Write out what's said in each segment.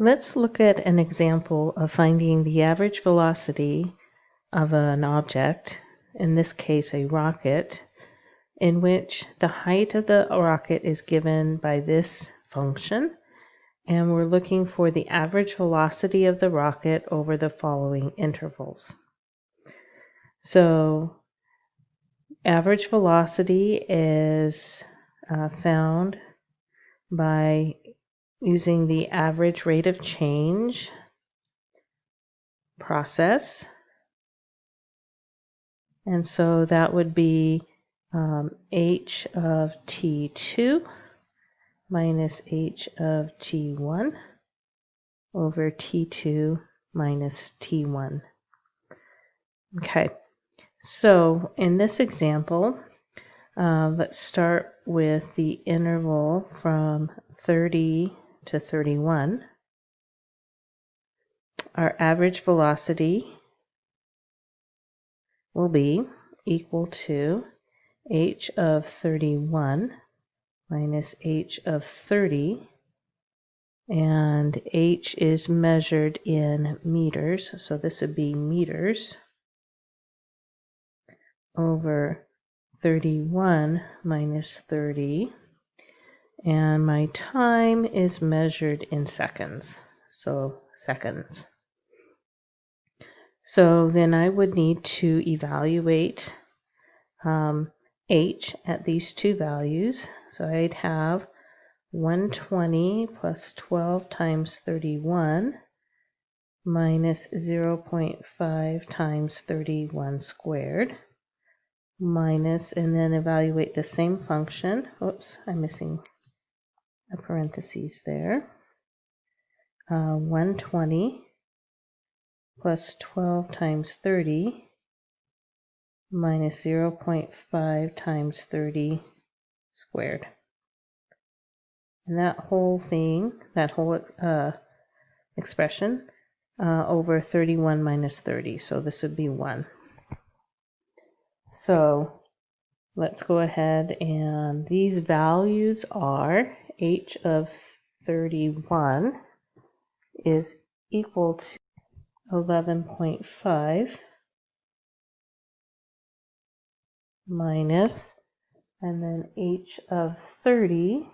Let's look at an example of finding the average velocity of an object, in this case a rocket, in which the height of the rocket is given by this function, and we're looking for the average velocity of the rocket over the following intervals. So average velocity is found by using the average rate of change process. And so that would be h of t2 minus h of t1 over t2 minus t1. Okay, so in this example, let's start with the interval from 30 to 31. Our average velocity will be equal to h of 31 minus h of 30, and h is measured in meters, so this would be meters over 31 minus 30, and my time is measured in seconds, so seconds. So then I would need to evaluate h at these two values. So I'd have 120 plus 12 times 31 minus 0.5 times 31 squared minus, and then evaluate the same function. Oops, I'm missing a parentheses there. 120 plus 12 times 30 minus 0.5 times 30 squared. And that whole thing, that whole expression, over 31 minus 30. So this would be 1. So let's go ahead, and these values are h of 31 is equal to 11.5 minus, and then h of 30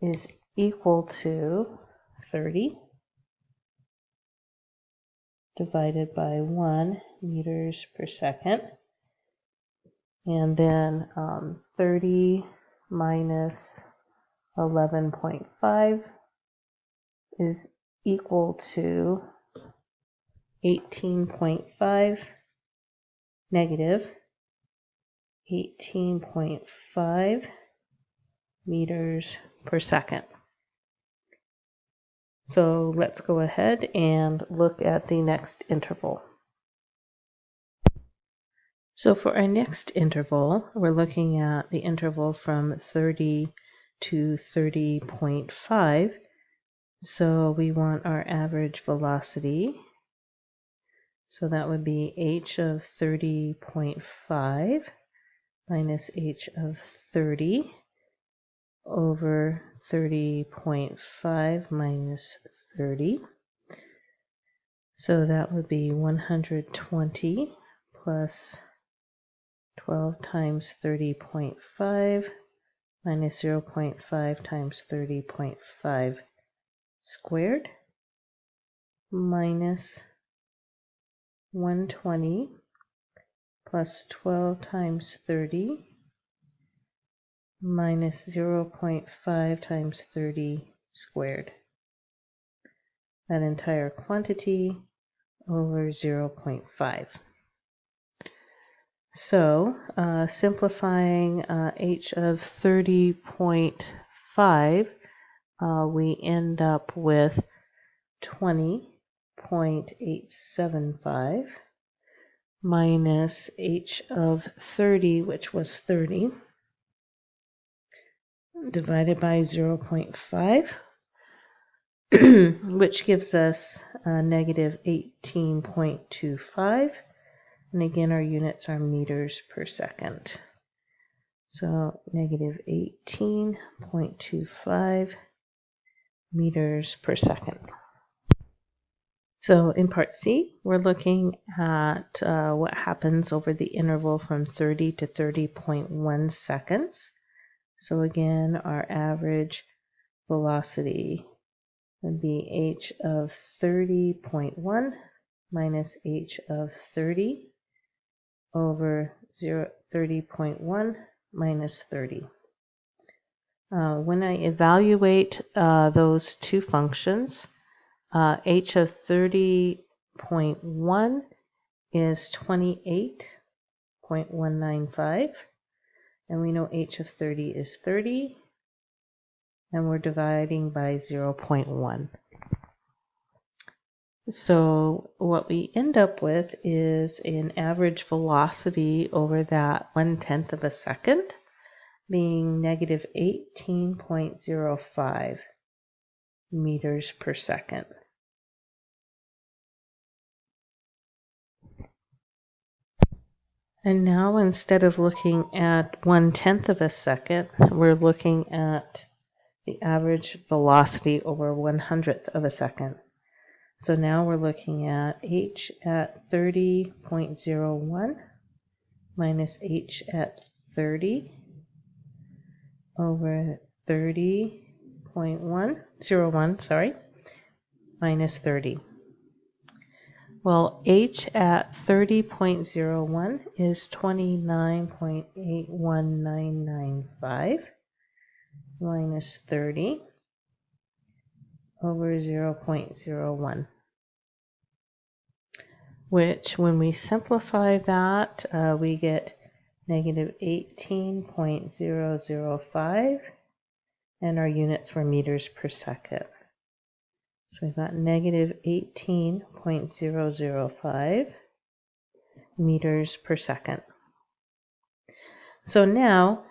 is equal to 30 divided by 1 meters per second. And then 30 minus 11.5 is equal to 18.5, negative 18.5 meters per second. So let's go ahead and look at the next interval. So for our next interval, we're looking at the interval from 30 to 30.5. So we want our average velocity. So that would be h of 30.5 minus h of 30 over 30.5 minus 30. So that would be 120 plus 12 times 30.5 minus 0.5 times 30.5 squared minus 120 plus 12 times 30 minus 0.5 times 30 squared. That entire quantity over 0.5. So simplifying h of 30.5, we end up with 20.875 minus h of 30, which was 30, divided by 0.5, which gives us negative 18.25. And again, our units are meters per second. So negative 18.25 meters per second. So in part C, we're looking at what happens over the interval from 30 to 30.1 seconds. So again, our average velocity would be h of 30.1 minus h of 30 over 30.1 minus 30. When I evaluate those two functions, h of 30.1 is 28.195, and we know h of 30 is 30, and we're dividing by 0.1. So what we end up with is an average velocity over that 1/10 of a second being negative 18.05 meters per second. And now instead of looking at 1/10 of a second, we're looking at the average velocity over 1/100th of a second. So now we're looking at h at 30.01 minus h at 30 over 30.101, minus 30. Well, h at 30.01 is 29.81995 minus 30 over 0.01, which when we simplify that, we get negative 18.005, and our units were meters per second. So we've got negative 18.005 meters per second. So now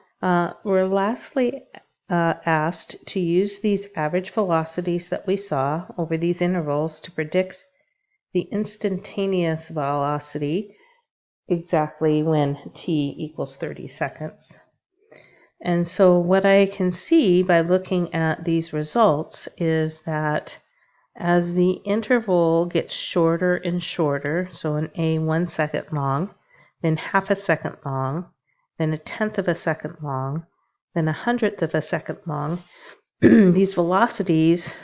we're lastly asked to use these average velocities that we saw over these intervals to predict the instantaneous velocity exactly when t equals 30 seconds. And so what I can see by looking at these results is that as the interval gets shorter and shorter, so in A 1 second long, then half a second long, then 1/10 of a second long, then 100th of a second long, these velocities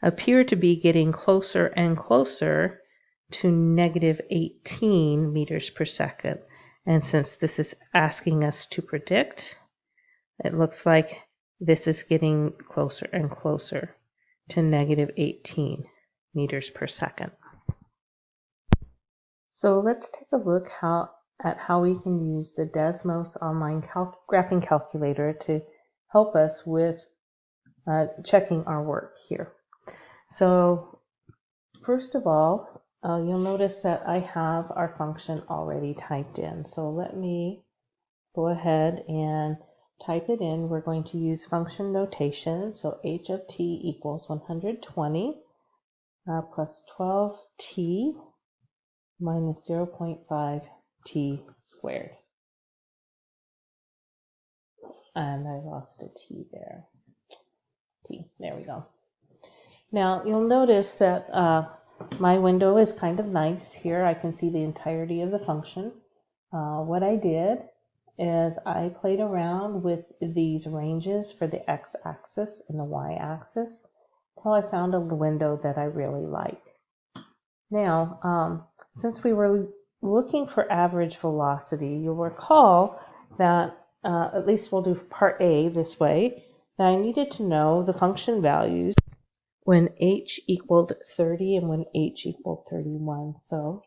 appear to be getting closer and closer to negative 18 meters per second. And since this is asking us to predict, it looks like this is getting closer and closer to negative 18 meters per second. So let's take a look at how we can use the Desmos online graphing calculator to help us with checking our work here. So first of all, you'll notice that I have our function already typed in. So let me go ahead and type it in. We're going to use function notation. So h of t equals 120 plus 12t minus 0.5 t squared. And I lost a t there. There we go. Now you'll notice that my window is kind of nice here. I can see the entirety of the function. What I did is I played around with these ranges for the x-axis and the y-axis until I found a window that I really like. Now, since we were looking for average velocity, you'll recall that, at least we'll do part A this way, that I needed to know the function values when h equaled 30 and when h equaled 31. So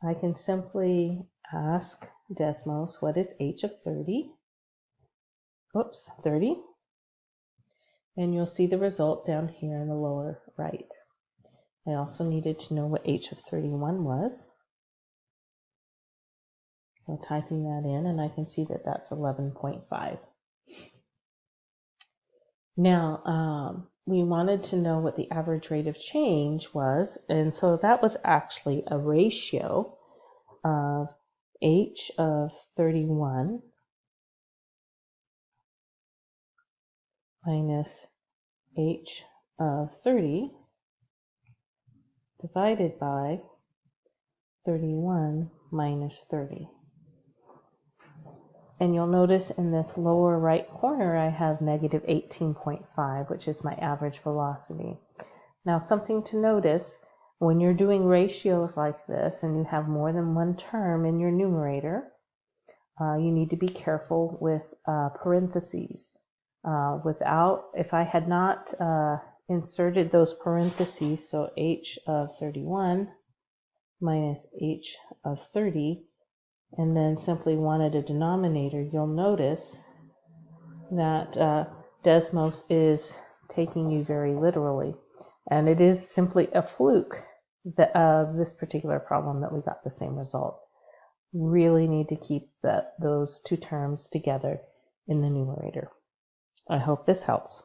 I can simply ask Desmos, what is h of 30? Oops, 30. And you'll see the result down here in the lower right. I also needed to know what h of 31 was. So typing that in, and I can see that that's 11.5. Now, we wanted to know what the average rate of change was, and so that was actually a ratio of h of 31 minus h of 30 divided by 31 minus 30. And you'll notice in this lower right corner I have negative 18.5, which is my average velocity. Now something to notice, when you're doing ratios like this and you have more than one term in your numerator, you need to be careful with parentheses. If I had not inserted those parentheses, so h of 31 minus h of 30, and then simply wanted a denominator, you'll notice that Desmos is taking you very literally. And it is simply a fluke of this particular problem that we got the same result. Really need to keep those two terms together in the numerator. I hope this helps.